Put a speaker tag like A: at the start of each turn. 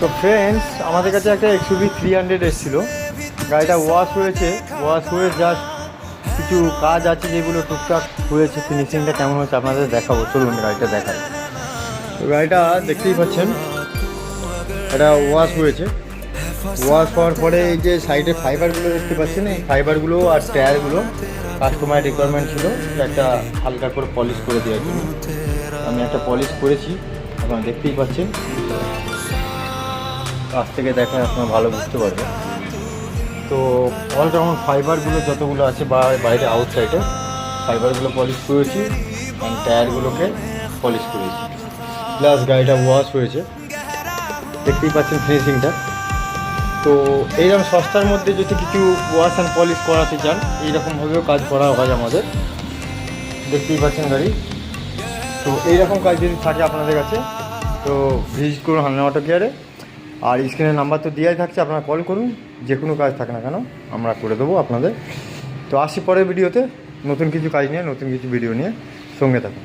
A: তো ফ্রেন্ডস, আমাদের কাছে একটা XUV 300 এসেছিলো। গাড়িটা ওয়াশ হয়েছে, ওয়াশ হয়ে জাস্ট কিছু কাজ আছে যেগুলো টুকটাক হয়েছে। ফিনিশিংটা কেমন হয়েছে আপনাদের দেখাবো, চলুন গাড়িটা দেখাই। তো গাড়িটা দেখতেই পাচ্ছেন, এটা ওয়াশ হয়েছে। ওয়াশ হওয়ার পরে এই যে সাইডে ফাইবারগুলো দেখতে পাচ্ছেন, এই ফাইবারগুলো আর টায়ারগুলো কাস্টমার রিকোয়ারমেন্ট ছিল একটা হালকা করে পলিশ করে দেওয়ার জন্য। আমি একটা পলিশ করেছি, আপনারা দেখতেই পাচ্ছেন। কাছ থেকে দেখে আপনারা ভালো বুঝতে পারবেন। তো অলরাউন্ড ফাইবারগুলো যতগুলো আছে বা বাইরে আউটসাইডে ফাইবারগুলো পলিশ করেছি, এবং টায়ারগুলোকে পলিশ করেছি। প্লাস গাড়িটা ওয়াশ হয়েছে, দেখতেই পাচ্ছেন ফিনিশিংটা। তো এইরকম সস্তার মধ্যে যদি কিছু ওয়াশ অ্যান্ড পলিশ করাতে চান, এইরকমভাবেও কাজ করা হয় আমাদের, দেখতেই পাচ্ছেন গাড়ি। তো এইরকম কাজ যদি থাকে আপনাদের কাছে, তো ভিজিট করুন হান্নান অটো কেয়ারে। আর স্ক্রিনের নাম্বার তো দেওয়াই থাকছে, আপনারা কল করুন, যে কোনো কাজ থাকে না কেন আমরা করে দেবো আপনাদের। তো আসি পরের ভিডিওতে নতুন কিছু কাজ নিয়ে, নতুন কিছু ভিডিও নিয়ে, সঙ্গে থাকুন।